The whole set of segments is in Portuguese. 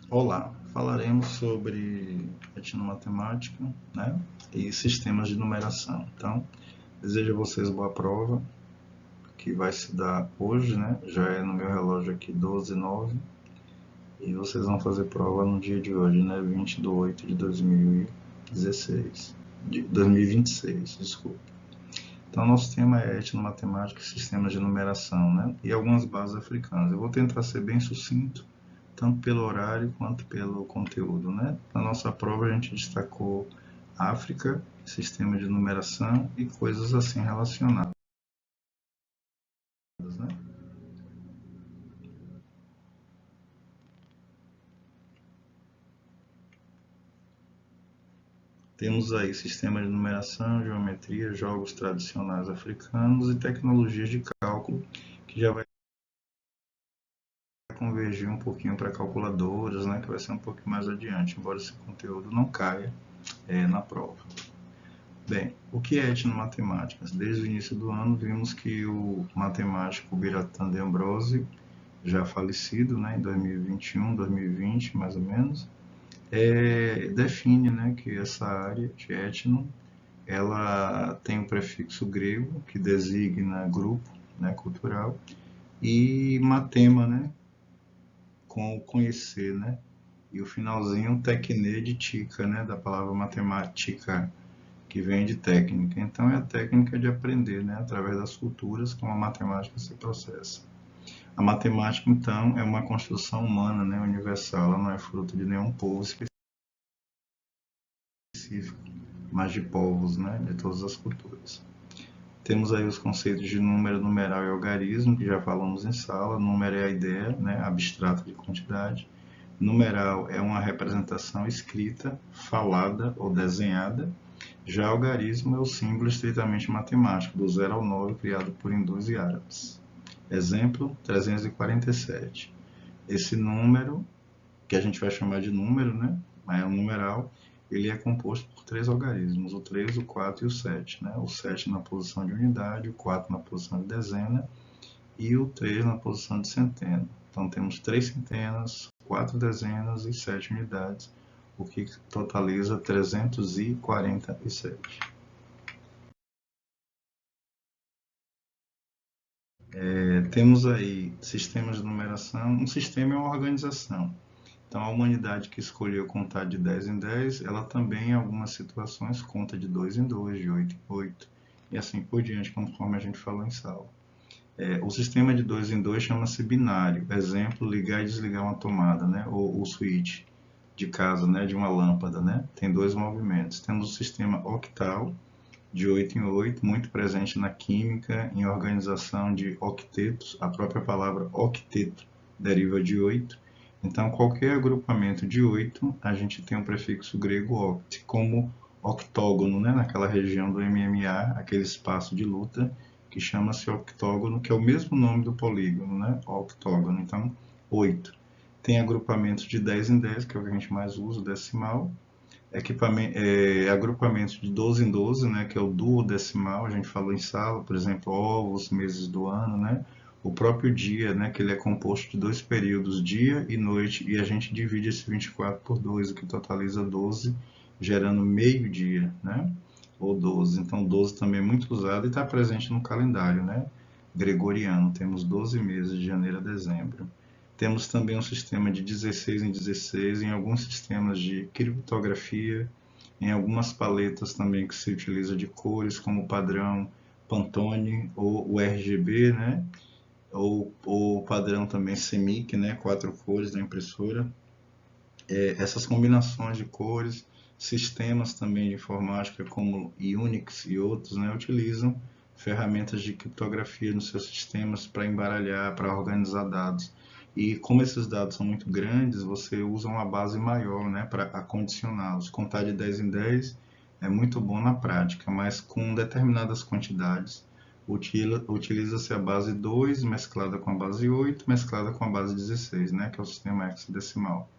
Olá, falaremos sobre etnomatemática, né, e sistemas de numeração. Então, desejo a vocês boa prova, que vai se dar hoje, né, já é no meu relógio aqui 12h09, e vocês vão fazer prova no dia de hoje, né, 20/8/2016, de 2026, desculpa. Então, nosso tema é etnomatemática e sistemas de numeração, né, e algumas bases africanas. Eu vou tentar ser bem sucinto, tanto pelo horário quanto pelo conteúdo, né? Na nossa prova a gente destacou África, sistema de numeração e coisas assim relacionadas, né? Temos aí sistema de numeração, geometria, jogos tradicionais africanos e tecnologias de cálculo, que já vai convergir um pouquinho para calculadoras, né? Que vai ser um pouquinho mais adiante, embora esse conteúdo não caia na prova. Bem, o que é etnomatemática? Desde o início do ano vimos que o matemático Biratan de Ambrosio, já falecido, né, em 2021, 2020 mais ou menos, define, né, que essa área de etno ela tem o prefixo grego que designa grupo, né, cultural, e matema, né, com o conhecer, né, e o finalzinho tecne de tica, né, da palavra matemática, que vem de técnica. Então é a técnica de aprender, né, através das culturas como a matemática se processa. A matemática, então, é uma construção humana, né, universal. Ela não é fruto de nenhum povo específico, mas de povos, né, de todas as culturas. Temos aí os conceitos de número, numeral e algarismo, que já falamos em sala. Número é a ideia, né, abstrata de quantidade. Numeral é uma representação escrita, falada ou desenhada. Já algarismo é o símbolo estritamente matemático, do 0 ao 9, criado por hindus e árabes. Exemplo, 347. Esse número, que a gente vai chamar de número, né? Mas é um numeral, ele é composto por três algarismos, o 3, o 4 e o 7. Né? O 7 na posição de unidade, o 4 na posição de dezena e o 3 na posição de centena. Então temos 3 centenas, 4 dezenas e 7 unidades, o que totaliza 347. Temos aí sistemas de numeração. Um sistema é uma organização. Então, a humanidade que escolheu contar de 10 em 10, ela também, em algumas situações, conta de 2 em 2, de 8 em 8, e assim por diante, conforme a gente falou em sala. O sistema de 2 em 2 chama-se binário. Exemplo, ligar e desligar uma tomada, né? Ou o switch de casa, né? De uma lâmpada, né? Tem dois movimentos. Temos o sistema octal, de 8 em 8, muito presente na química, em organização de octetos. A própria palavra octeto deriva de 8. Então, qualquer agrupamento de 8, a gente tem o prefixo grego oct, como octógono, né? Naquela região do MMA, aquele espaço de luta, que chama-se octógono, que é o mesmo nome do polígono, né? Octógono. Então, 8. Tem agrupamentos de 10 em 10, que é o que a gente mais usa, o decimal, agrupamentos de 12 em 12, né, que é o duodecimal, a gente falou em sala, por exemplo, ovos, meses do ano, né, o próprio dia, né, que ele é composto de dois períodos, dia e noite, e a gente divide esse 24 por 2, o que totaliza 12, gerando meio-dia, né, ou 12. Então, 12 também é muito usado e está presente no calendário, né, gregoriano. Temos 12 meses de janeiro a dezembro. Temos também um sistema de 16 em 16, em alguns sistemas de criptografia, em algumas paletas também que se utiliza de cores, como o padrão Pantone ou o RGB, né? Ou o padrão também CMYK, né? 4 cores da impressora. Essas combinações de cores, sistemas também de informática como Unix e outros, né? Utilizam ferramentas de criptografia nos seus sistemas para embaralhar, para organizar dados. E como esses dados são muito grandes, você usa uma base maior, né, para acondicioná-los. Contar de 10 em 10 é muito bom na prática, mas com determinadas quantidades utiliza-se a base 2 mesclada com a base 8 mesclada com a base 16, né, que é o sistema hexadecimal.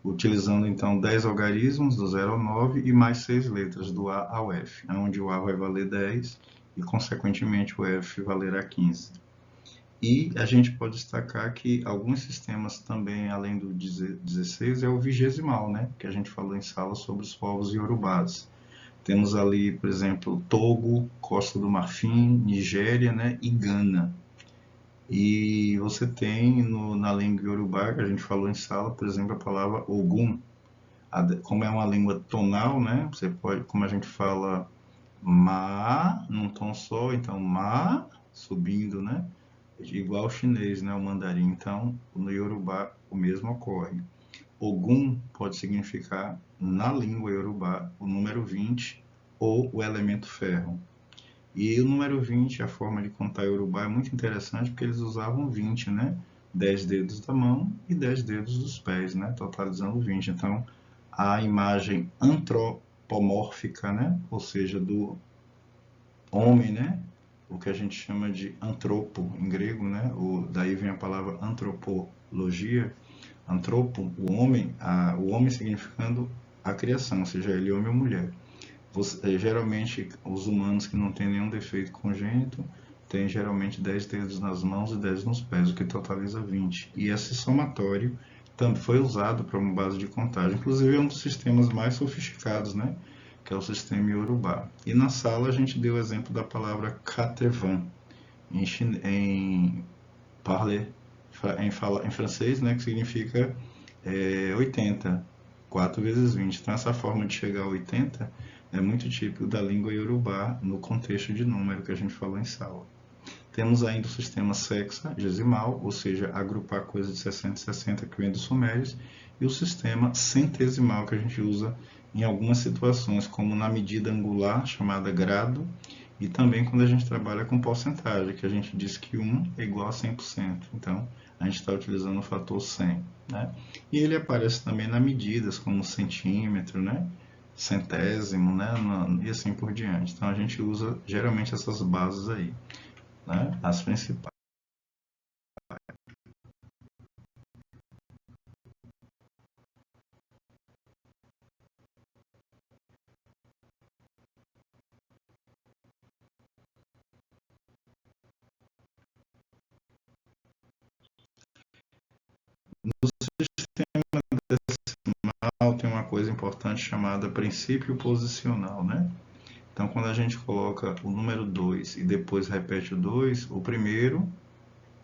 Utilizando então 10 algarismos do 0 ao 9 e mais 6 letras do A ao F, onde o A vai valer 10 e consequentemente o F valerá 15. E a gente pode destacar que alguns sistemas também, além do 16, é o vigesimal, né? Que a gente falou em sala sobre os povos iorubás. Temos ali, por exemplo, Togo, Costa do Marfim, Nigéria, né? E Gana. E você tem na língua iorubá, que a gente falou em sala, por exemplo, a palavra Ogum. Como é uma língua tonal, né? Você pode, como a gente fala Ma num tom só, então Ma subindo, né? Igual o chinês, né? O mandarim. Então, no Yorubá o mesmo ocorre. Ogum pode significar, na língua Yorubá, o número 20 ou o elemento ferro. E o número 20, a forma de contar Yorubá é muito interessante porque eles usavam 20, né? 10 dedos da mão e 10 dedos dos pés, né? Totalizando 20. Então, a imagem antropomórfica, né? Ou seja, do homem, né? O que a gente chama de antropo em grego, né? Daí vem a palavra antropologia. Antropo, o homem significando a criação, seja ele homem ou mulher. Geralmente, os humanos que não têm nenhum defeito congênito têm geralmente 10 dedos nas mãos e 10 nos pés, o que totaliza 20. E esse somatório também foi usado para uma base de contagem. Inclusive, é um dos sistemas mais sofisticados, né? Que é o sistema Yorubá. E na sala a gente deu o exemplo da palavra Katevan, em parler, em francês, né? Que significa 80, 4 vezes 20. Então, essa forma de chegar a 80 é muito típico da língua iorubá no contexto de número que a gente falou em sala. Temos ainda o sistema sexagesimal, ou seja, agrupar coisas de 60 em 60 que vem dos sumérios, e o sistema centesimal que a gente usa em algumas situações, como na medida angular, chamada grado, e também quando a gente trabalha com porcentagem, que a gente diz que 1 é igual a 100%. Então, a gente está utilizando o fator 100. Né? E ele aparece também nas medidas, como centímetro, né? Centésimo, né? E assim por diante. Então, a gente usa geralmente essas bases aí, né? As principais. No sistema decimal tem uma coisa importante chamada princípio posicional, né? Então, quando a gente coloca o número 2 e depois repete o 2, o primeiro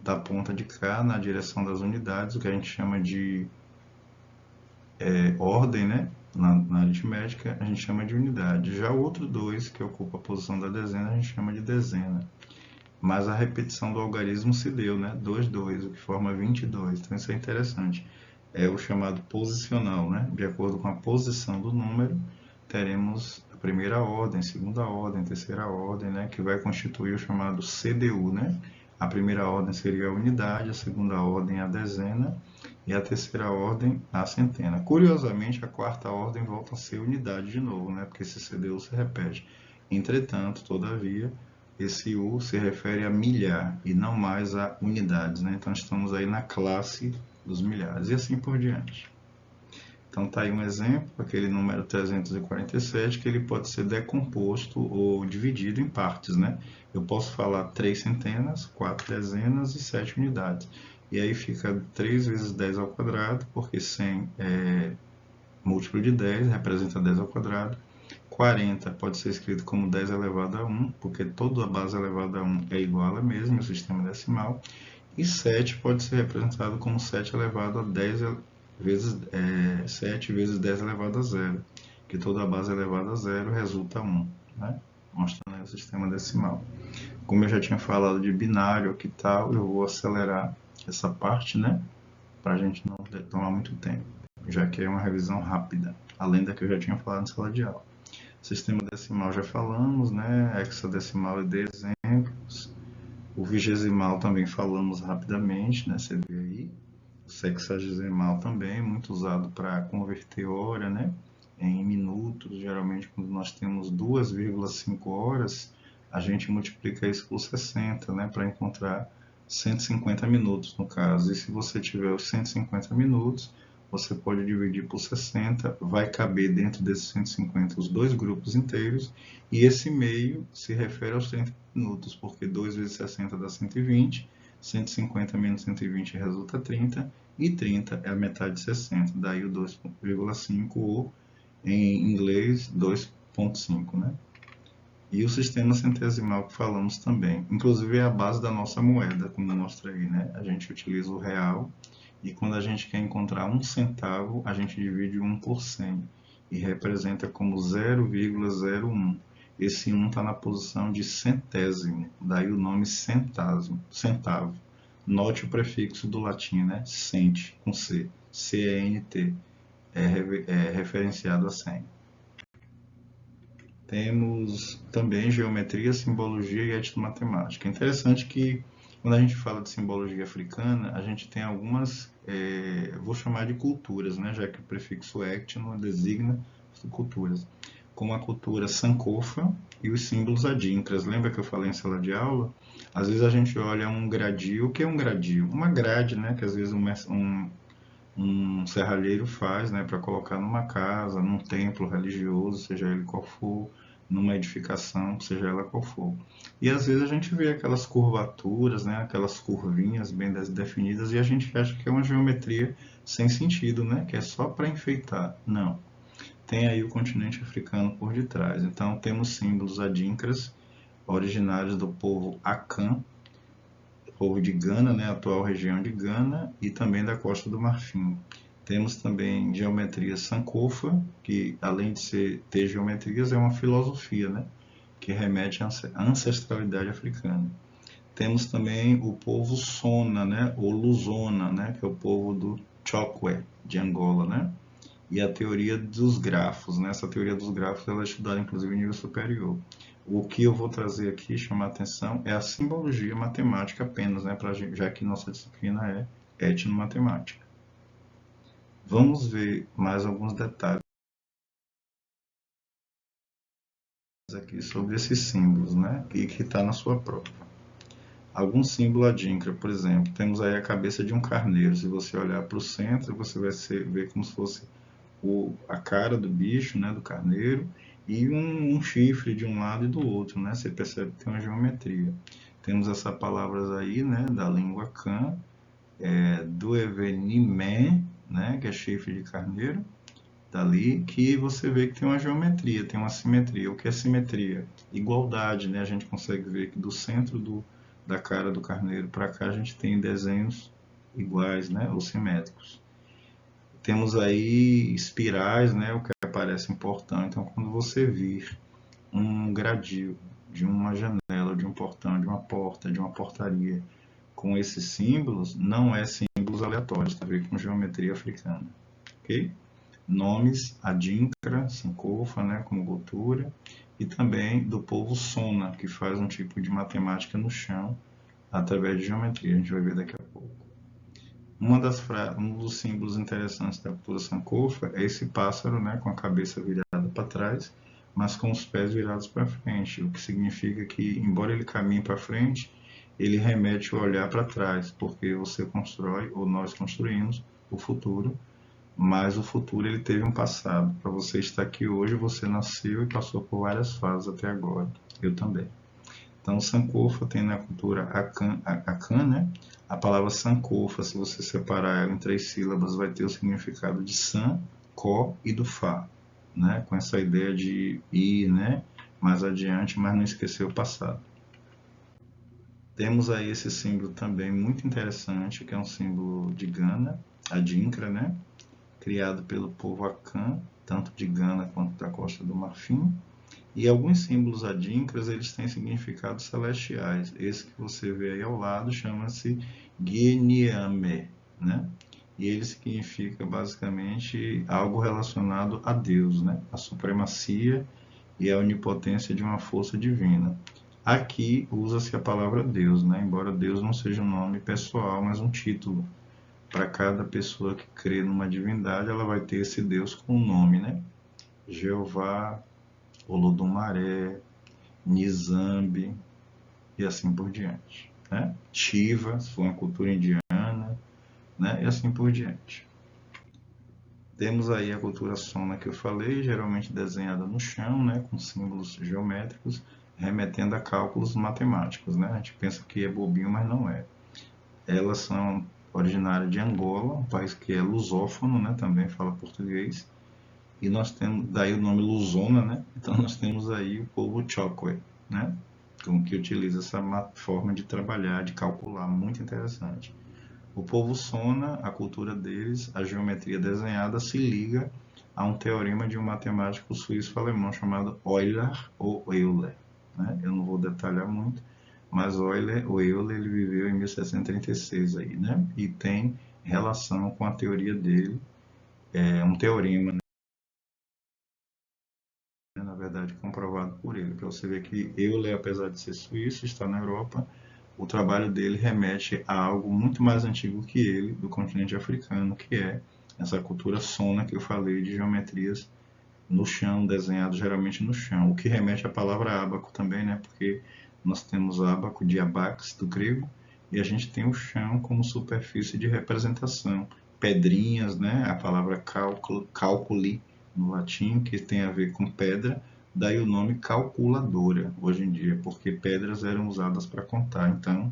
da ponta de cá na direção das unidades, o que a gente chama de ordem, né? Na aritmética, a gente chama de unidade. Já o outro 2, que ocupa a posição da dezena, a gente chama de dezena. Mas a repetição do algarismo se deu, né? 2, 2, o que forma 22. Então, isso é interessante. É o chamado posicional, né? De acordo com a posição do número, teremos a primeira ordem, segunda ordem, terceira ordem, né? Que vai constituir o chamado CDU, né? A primeira ordem seria a unidade, a segunda ordem a dezena e a terceira ordem a centena. Curiosamente, a quarta ordem volta a ser unidade de novo, né? Porque esse CDU se repete. Entretanto, todavia, esse U se refere a milhar e não mais a unidades, né? Então estamos aí na classe dos milhares e assim por diante. Então está aí um exemplo, aquele número 347, que ele pode ser decomposto ou dividido em partes, né? Eu posso falar 3 centenas, 4 dezenas e 7 unidades. E aí fica 3 vezes 10 ao quadrado, porque 100 é múltiplo de 10, representa 10 ao quadrado. 40 pode ser escrito como 10 elevado a 1, porque toda a base elevada a 1 é igual a ela mesma, o sistema decimal. E 7 pode ser representado como 7 elevado a 10 vezes 7 vezes 10 elevado a 0, que toda a base elevada a 0 resulta 1, né? Mostrando aí o sistema decimal. Como eu já tinha falado de binário aqui tal, eu vou acelerar essa parte, né? Para a gente não tomar muito tempo, já que é uma revisão rápida, além da que eu já tinha falado em sala de aula. Sistema decimal já falamos, né? Hexadecimal e de exemplos. O vigesimal também falamos rapidamente, né? Você vê aí. O sexagesimal também, muito usado para converter hora, né? Em minutos. Geralmente, quando nós temos 2,5 horas, a gente multiplica isso por 60, né? Para encontrar 150 minutos, no caso. E se você tiver os 150 minutos, você pode dividir por 60, vai caber dentro desses 150 os dois grupos inteiros, e esse meio se refere aos 30 minutos, porque 2 vezes 60 dá 120, 150 menos 120 resulta 30, e 30 é a metade de 60, daí o 2,5 ou em inglês 2,5, né? E o sistema centesimal que falamos também, inclusive é a base da nossa moeda, como mostra aí, né? A gente utiliza o real e quando a gente quer encontrar um centavo, a gente divide 1 por 100 e representa como 0,01. Esse 1 está na posição de centésimo, daí o nome centavo. Note o prefixo do latim, né? Cent, com C, C-E-N-T, é referenciado a 100. Temos também geometria, simbologia e etnomatemática. É interessante que quando a gente fala de simbologia africana, a gente tem algumas, vou chamar de culturas, né, já que o prefixo etno designa culturas, como a cultura sankofa e os símbolos adinkras. Lembra que eu falei em sala de aula? Às vezes a gente olha um gradil. O que é um gradil? Uma grade, né, que às vezes um serralheiro faz, né, para colocar numa casa, num templo religioso, seja ele qual for, numa edificação, seja ela qual for. E às vezes a gente vê aquelas curvaturas, né, aquelas curvinhas bem definidas e a gente acha que é uma geometria sem sentido, né, que é só para enfeitar. Não. Tem aí o continente africano por detrás. Então temos símbolos adinkras, originários do povo Akan, povo de Gana, né, a atual região de Gana, e também da Costa do Marfim. Temos também geometria sankofa, que além de ter geometrias, é uma filosofia, né, que remete à ancestralidade africana. Temos também o povo Sona, né, ou Lusona, né, que é o povo do Chokwe, de Angola, né, e a teoria dos grafos, né? Essa teoria dos grafos ela é estudada inclusive em nível superior. O que eu vou trazer aqui, chamar a atenção, é a simbologia matemática apenas, né? Já que nossa disciplina é etnomatemática. Vamos ver mais alguns detalhes aqui sobre esses símbolos, né? E que está na sua prova. Algum símbolo adinkra, por exemplo, temos aí a cabeça de um carneiro. Se você olhar para o centro, você vai ver como se fosse a cara do bicho, né, do carneiro, e um chifre de um lado e do outro, né? Você percebe que tem uma geometria. Temos essas palavras aí, né, da língua Kan, do evenimé, né, que é chifre de carneiro, dali, que você vê que tem uma geometria, tem uma simetria. O que é simetria? Igualdade, né? A gente consegue ver que do centro da cara do carneiro para cá a gente tem desenhos iguais, né, ou simétricos. Temos aí espirais, né, o que parece em portão. Então, quando você vir um gradil de uma janela, de um portão, de uma porta, de uma portaria, com esses símbolos, não é símbolos aleatórios, tem a ver com geometria africana, ok? Nomes adinkra, sankofa, né, como cultura, e também do povo Sona, que faz um tipo de matemática no chão através de geometria. A gente vai ver daqui a pouco. Um dos símbolos interessantes da cultura sankofa é esse pássaro, né, com a cabeça virada para trás, mas com os pés virados para frente, o que significa que, embora ele caminhe para frente, ele remete o olhar para trás, porque você constrói, ou nós construímos, o futuro, mas o futuro ele teve um passado. Para você estar aqui hoje, você nasceu e passou por várias fases até agora. Eu também. Então, Sankofa tem na cultura Akan, né? A palavra Sankofa, se você separar ela em 3 sílabas, vai ter o significado de San, Ko e do Fá, né? Com essa ideia de ir, né, mais adiante, mas não esquecer o passado. Temos aí esse símbolo também muito interessante, que é um símbolo de Gana, a Dinkra, né? Criado pelo povo Akan, tanto de Gana quanto da Costa do Marfim. E alguns símbolos adinkras, eles têm significados celestiais. Esse que você vê aí ao lado chama-se Guinyame, né? E ele significa basicamente algo relacionado a Deus, né? A supremacia e a onipotência de uma força divina. Aqui usa-se a palavra Deus, né? Embora Deus não seja um nome pessoal, mas um título. Para cada pessoa que crê numa divindade, ela vai ter esse Deus com um nome, né? Jeová, Olodumaré, Nizambi e assim por diante, né? Shiva, se for uma cultura indiana, né? E assim por diante. Temos aí a cultura Sona que eu falei, geralmente desenhada no chão, né? Com símbolos geométricos, remetendo a cálculos matemáticos, né? A gente pensa que é bobinho, mas não é. Elas são originárias de Angola, um país que é lusófono, né, também fala português, e nós temos, daí o nome Lusona, né, então nós temos aí o povo Chokwe, né, que utiliza essa forma de trabalhar, de calcular, muito interessante. O povo Sona, a cultura deles, a geometria desenhada se liga a um teorema de um matemático suíço-alemão chamado Euler ou Euler, né? Eu não vou detalhar muito, mas o Euler ele viveu em 1736 aí, né? E tem relação com a teoria dele, é um teorema, né? Na verdade comprovado por ele, para você ver que Euler, apesar de ser suíço, está na Europa. O trabalho dele remete a algo muito mais antigo que ele, do continente africano, que é essa cultura sona que eu falei de geometrias no chão, desenhado geralmente no chão, o que remete à palavra ábaco também, né? Porque nós temos ábaco de abax, do grego, e a gente tem o chão como superfície de representação. Pedrinhas, né? A palavra cálculo, calculi, no latim, que tem a ver com pedra, daí o nome calculadora, hoje em dia, porque pedras eram usadas para contar. Então,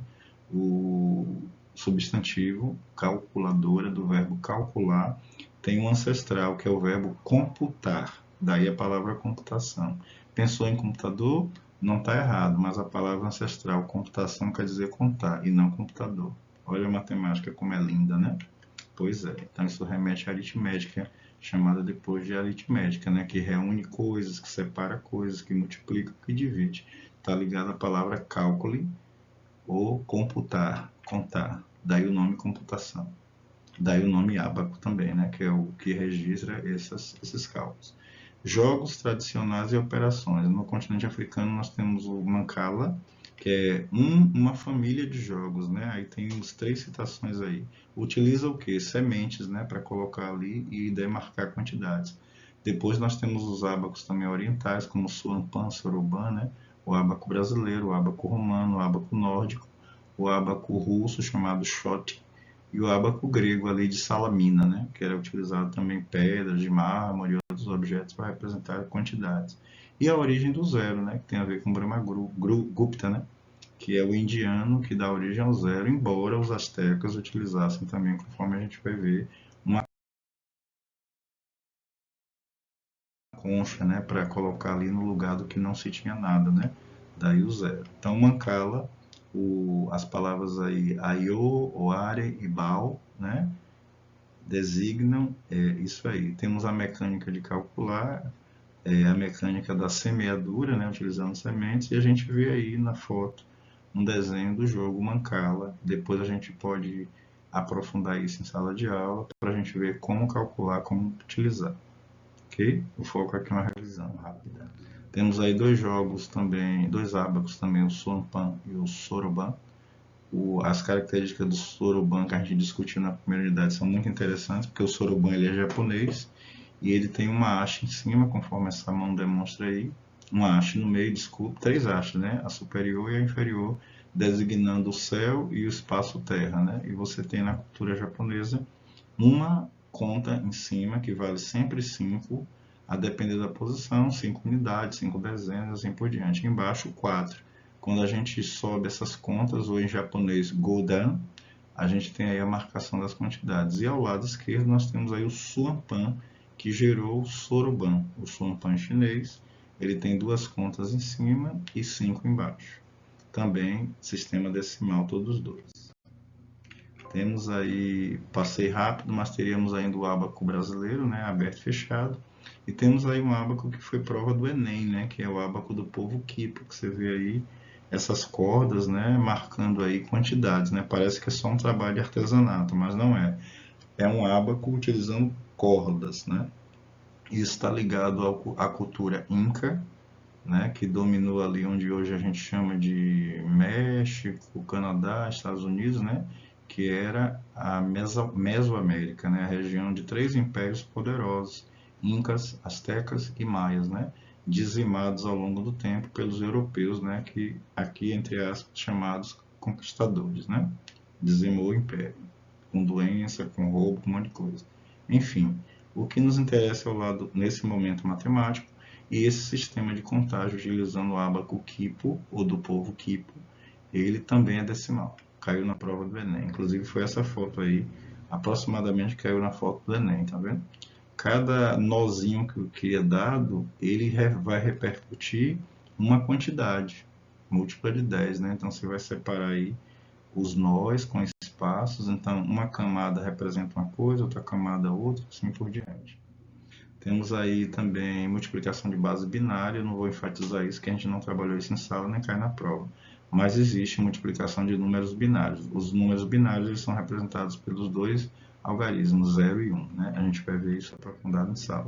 o substantivo calculadora, do verbo calcular, tem um ancestral, que é o verbo computar. Daí a palavra computação. Pensou em computador? Não está errado, mas a palavra ancestral, computação, quer dizer contar e não computador. Olha a matemática como é linda, né? Pois é. Então isso remete à aritmética, chamada depois de aritmética, né? Que reúne coisas, que separa coisas, que multiplica, que divide. Está ligado à palavra cálculo ou computar, contar. Daí o nome computação. Daí o nome ábaco também, né? Que é o que registra esses cálculos. Jogos tradicionais e operações. No continente africano nós temos o Mancala, que é uma família de jogos, né? Aí tem os três citações aí. Utiliza o quê? Sementes, né? Para colocar ali e demarcar quantidades. Depois nós temos os ábacos também orientais, como o Suampan, Soroban, né? O ábaco brasileiro, o ábaco romano, o ábaco nórdico, o ábaco russo chamado Shot, e o ábaco grego ali de salamina, né, que era utilizado também pedras de mármore e outros objetos para representar quantidades. E a origem do zero, né, que tem a ver com Brahmagupta, né, que é o indiano que dá origem ao zero, embora os astecas utilizassem também, conforme a gente vai ver, uma concha, né, para colocar ali no lugar do que não se tinha nada, né, daí o zero. Então, Mancala, as palavras aí Aiô, Oare e Baal, né, designam isso aí. Temos a mecânica de calcular, a mecânica da semeadura, né, utilizando sementes, e a gente vê aí na foto um desenho do jogo Mancala. Depois a gente pode aprofundar isso em sala de aula para a gente ver como calcular, como utilizar. Ok? O foco aqui é uma revisão rápida. Temos aí dois jogos também, dois ábacos também, o Sonpan e o Soroban. As características do Soroban que a gente discutiu na primeira unidade são muito interessantes, porque o Soroban ele é japonês e ele tem uma haste em cima, conforme essa mão demonstra aí, uma haste no meio, desculpa, três hastes, né? A superior e a inferior, designando o céu e o espaço terra, né? E você tem na cultura japonesa uma conta em cima que vale sempre 5, a depender da posição, 5 unidades, 5 dezenas, assim por diante. Embaixo, 4. Quando a gente sobe essas contas, ou em japonês, Godan, a gente tem aí a marcação das quantidades. E ao lado esquerdo nós temos aí o Suampan, que gerou o Soroban. O Suampan chinês, ele tem duas contas em cima e 5 embaixo. Também sistema decimal, todos dois. Temos aí, passei rápido, mas teríamos ainda o ábaco brasileiro, né, aberto e fechado. E temos aí um ábaco que foi prova do Enem, né, que é o ábaco do povo quipo, que você vê aí essas cordas, né, marcando aí quantidades, né. Parece que é só um trabalho de artesanato, mas não é. É um ábaco utilizando cordas, né. Isso está ligado à cultura inca, né, que dominou ali onde hoje a gente chama de México, Canadá, Estados Unidos, né, que era a Mesoamérica, né, a região de três impérios poderosos, Incas, Astecas e Maias, né, dizimados ao longo do tempo pelos europeus, né, que aqui, entre aspas, chamados conquistadores, né, dizimou o império, com doença, com roubo, com um monte de coisa. Enfim, o que nos interessa é o lado, nesse momento, matemático, e esse sistema de contagem, utilizando o ábaco quipo, ou do povo quipo, ele também é decimal. caiu na prova do Enem. Inclusive foi essa foto aí, aproximadamente caiu na foto do Enem, tá vendo? Cada nozinho que é dado, ele vai repercutir uma quantidade múltipla de 10, né? Então você vai separar aí os nós com espaços, então uma camada representa uma coisa, outra camada outra, assim por diante. Temos aí também multiplicação de base binária, eu não vou enfatizar isso, que a gente não trabalhou isso em sala nem cai na prova. Mas existe multiplicação de números binários. Os números binários eles são representados pelos dois algarismos, 0 e 1. Né? A gente vai ver isso aprofundado em sala.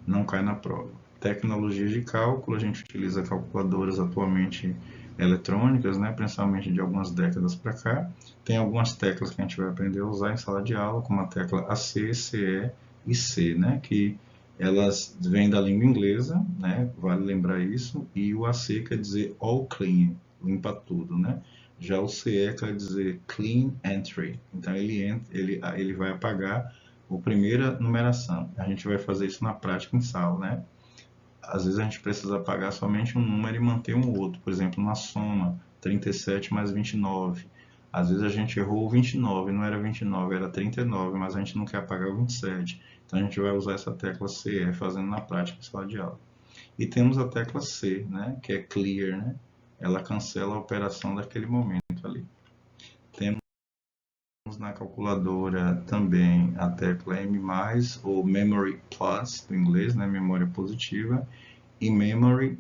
Não cai na prova. Tecnologias de cálculo, a gente utiliza calculadoras atualmente eletrônicas, né, principalmente de algumas décadas para cá. Tem algumas teclas que a gente vai aprender a usar em sala de aula, como a tecla AC, CE e C, né, que elas vêm da língua inglesa, né, vale lembrar isso, e o AC quer dizer all clean, limpa tudo, né. Já o CE quer dizer clean entry, então ele vai apagar a primeira numeração. A gente vai fazer isso na prática em sala, né? Às vezes a gente precisa apagar somente um número e manter um outro. Por exemplo, na soma, 37 mais 29. Às vezes a gente errou o 29, não era 29, era 39, mas a gente não quer apagar o 27. Então a gente vai usar essa tecla CE fazendo na prática em sala de aula. E temos a tecla C, né, que é clear, né? Ela cancela a operação daquele momento ali. Temos na calculadora também a tecla M+, ou Memory Plus, do inglês, né, memória positiva, e Memory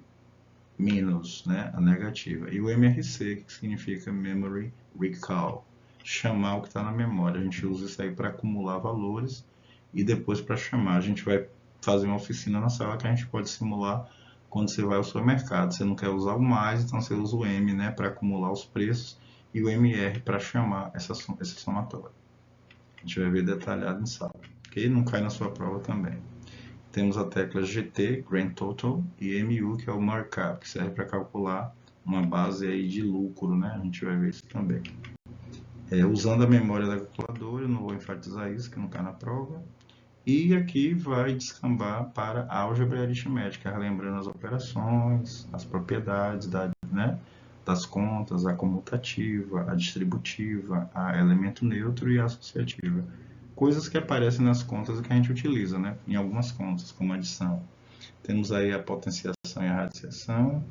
Minus, né, a negativa. E o MRC, que significa Memory Recall, chamar o que está na memória. A gente usa isso aí para acumular valores e depois para chamar. A gente vai fazer uma oficina na sala que a gente pode simular quando você vai ao supermercado. Você não quer usar o mais, então você usa o M, né, para acumular os preços e o MR para chamar esse somatório. A gente vai ver detalhado em sala, ok? Não cai na sua prova também. Temos a tecla GT, Grand Total, e MU, que é o Markup, que serve para calcular uma base aí de lucro, né? A gente vai ver isso também. Usando a memória da calculadora, eu não vou enfatizar isso, que não cai na prova. E aqui vai descambar para álgebra e aritmética, relembrando as operações, as propriedades né, das contas, a comutativa, a distributiva, a elemento neutro e a associativa. Coisas que aparecem nas contas e que a gente utiliza, né, em algumas contas, como adição. Temos aí a potenciação e a radiciação,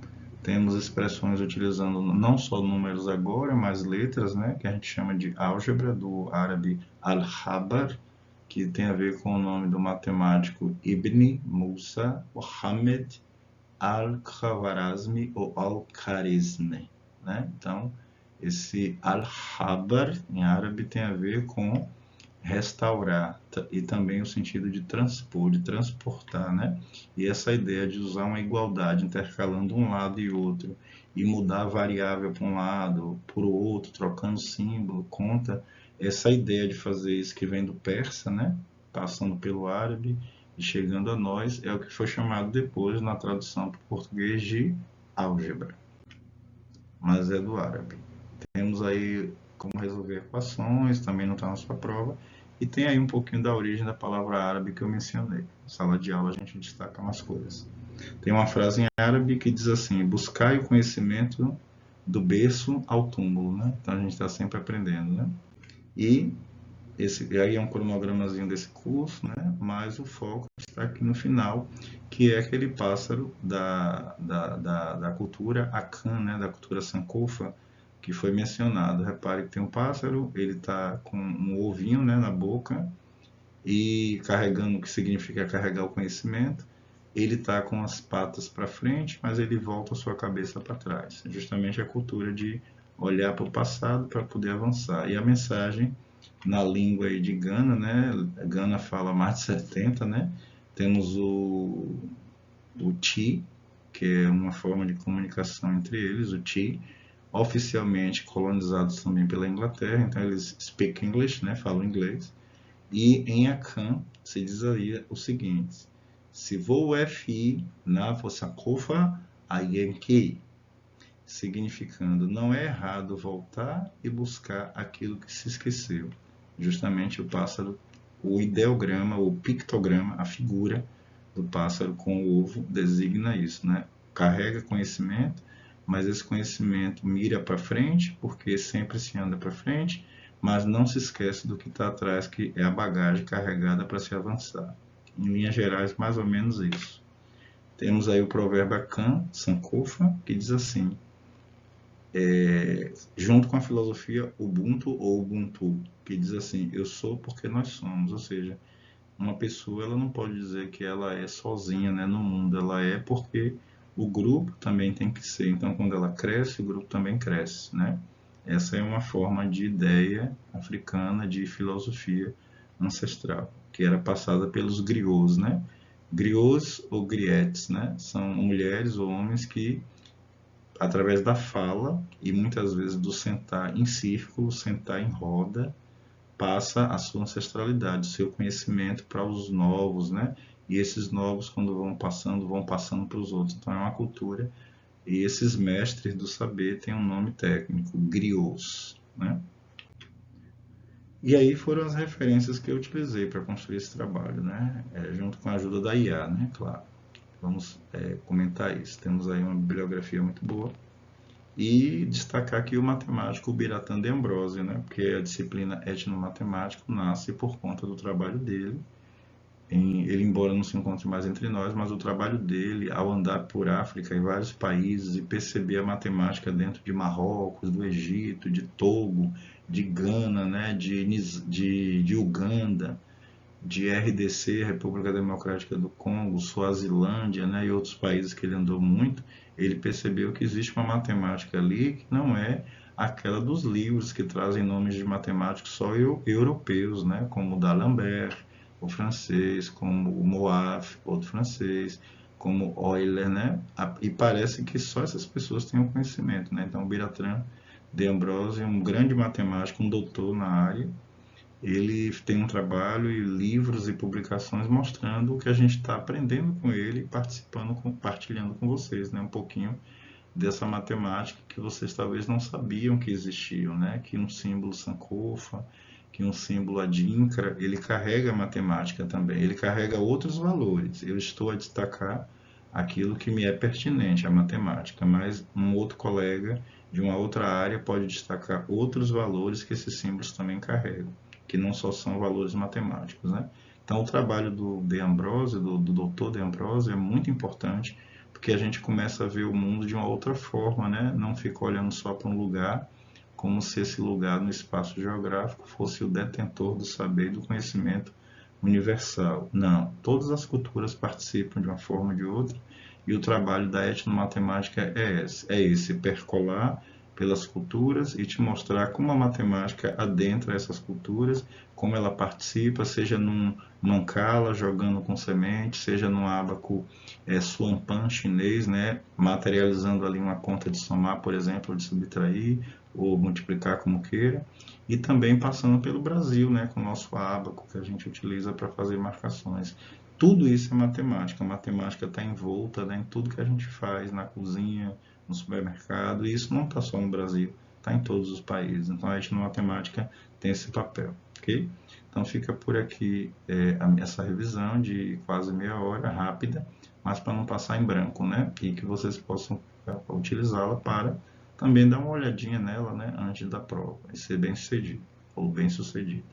temos expressões utilizando não só números agora, mas letras, né, que a gente chama de álgebra, do árabe al-Habar, que tem a ver com o nome do matemático Ibn Musa Mohammed al-Khwarazmi ou al-Kharizmi, né? Então, esse al-Habar em árabe tem a ver com restaurar e também o sentido de transpor, de transportar, né? E essa ideia de usar uma igualdade intercalando um lado e outro e mudar a variável para um lado, para o outro, trocando símbolo, conta essa ideia de fazer isso que vem do persa, né? Passando pelo árabe e chegando a nós, é o que foi chamado depois na tradução para o português de álgebra, mas é do árabe. Temos aí como resolver equações, também não está na sua prova, e tem aí um pouquinho da origem da palavra árabe que eu mencionei. Na sala de aula a gente destaca umas coisas. Tem uma frase em árabe que diz assim: buscai o conhecimento do berço ao túmulo, né? Então a gente está sempre aprendendo, né? E esse aí é um cronogramazinho desse curso, né? Mas o foco está aqui no final, que é aquele pássaro da cultura Akan, né? Da cultura Sankofa, que foi mencionado. Repare que tem um pássaro, ele está com um ovinho, né, na boca e carregando, o que significa carregar o conhecimento. Ele está com as patas para frente, mas ele volta a sua cabeça para trás. Justamente a cultura de olhar para o passado para poder avançar. E a mensagem na língua aí de Gana, né? Gana fala mais de 70, né? Temos o Ti, que é uma forma de comunicação entre eles, o Ti, oficialmente colonizados também pela Inglaterra, então eles speak English, né, falam inglês. E em Akan se diz aí o seguinte: se vou fi na vossa kofa ayenki, significando não é errado voltar e buscar aquilo que se esqueceu. Justamente o pássaro, o ideograma, o pictograma, a figura do pássaro com o ovo designa isso, né? Carrega conhecimento mas esse conhecimento mira para frente, porque sempre se anda para frente, mas não se esquece do que está atrás, que é a bagagem carregada para se avançar. Em linhas gerais, mais ou menos isso. Temos aí o provérbio Akan Sankofa, que diz assim, junto com a filosofia Ubuntu ou Ubuntu, que diz assim, eu sou porque nós somos, ou seja, uma pessoa ela não pode dizer que ela é sozinha, né, no mundo, ela é porque o grupo também tem que ser. Então, quando ela cresce, o grupo também cresce, né? Essa é uma forma de ideia africana de filosofia ancestral, que era passada pelos griots, né? Griots ou griettes, né? São mulheres ou homens que, através da fala e muitas vezes do sentar em círculo, sentar em roda, passa a sua ancestralidade, o seu conhecimento para os novos, né? E esses novos, quando vão passando para os outros. Então é uma cultura. E esses mestres do saber têm um nome técnico, griots, né? E aí foram as referências que eu utilizei para construir esse trabalho, né? Junto com a ajuda da IA, né? Claro. Vamos comentar isso. Temos aí uma bibliografia muito boa. E destacar aqui o matemático Biratan de Ambrosio, né? Porque a disciplina etnomatemática nasce por conta do trabalho dele. Ele, embora não se encontre mais entre nós, mas o trabalho dele, ao andar por África, em vários países, e perceber a matemática dentro de Marrocos, do Egito, de Togo, de Gana, né? de Uganda, de RDC, República Democrática do Congo, Suazilândia, né, e outros países que ele andou muito, ele percebeu que existe uma matemática ali que não é aquela dos livros que trazem nomes de matemáticos só europeus, né, como o D'Alembert, o francês, como o Moaf, outro francês, como Euler, né, e parece que só essas pessoas têm o conhecimento, né, então o Bertrand de Ambrosio é um grande matemático, um doutor na área. Ele tem um trabalho e livros e publicações mostrando o que a gente está aprendendo com ele, participando, compartilhando com vocês, né? Um pouquinho dessa matemática que vocês talvez não sabiam que existiam, né? Que um símbolo Sankofa, que um símbolo Adinkra, ele carrega matemática também, ele carrega outros valores. Eu estou a destacar aquilo que me é pertinente, a matemática, mas um outro colega de uma outra área pode destacar outros valores que esses símbolos também carregam, que não só são valores matemáticos, né? Então, o trabalho do De Ambrosio, do Dr. De Ambrosio, é muito importante, porque a gente começa a ver o mundo de uma outra forma, né? Não fica olhando só para um lugar, como se esse lugar no espaço geográfico fosse o detentor do saber e do conhecimento universal. Não, todas as culturas participam de uma forma ou de outra, e o trabalho da etnomatemática é esse, percolar pelas culturas e te mostrar como a matemática adentra essas culturas, como ela participa, seja num mancala jogando com semente, seja num ábaco Swampan chinês, né, materializando ali uma conta de somar, por exemplo, de subtrair ou multiplicar como queira, e também passando pelo Brasil, né, com o nosso ábaco que a gente utiliza para fazer marcações. Tudo isso é matemática. A matemática está envolta, né, em tudo que a gente faz, na cozinha, no supermercado, e isso não está só no Brasil, está em todos os países. Então a etnomatemática tem esse papel, ok? Então fica por aqui essa revisão de quase meia hora, rápida, mas para não passar em branco, né? E que vocês possam utilizá-la para também dar uma olhadinha nela, né, antes da prova e ser bem sucedido ou bem sucedido.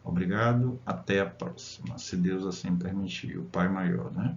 Obrigado, até a próxima, se Deus assim permitir, o Pai Maior, né?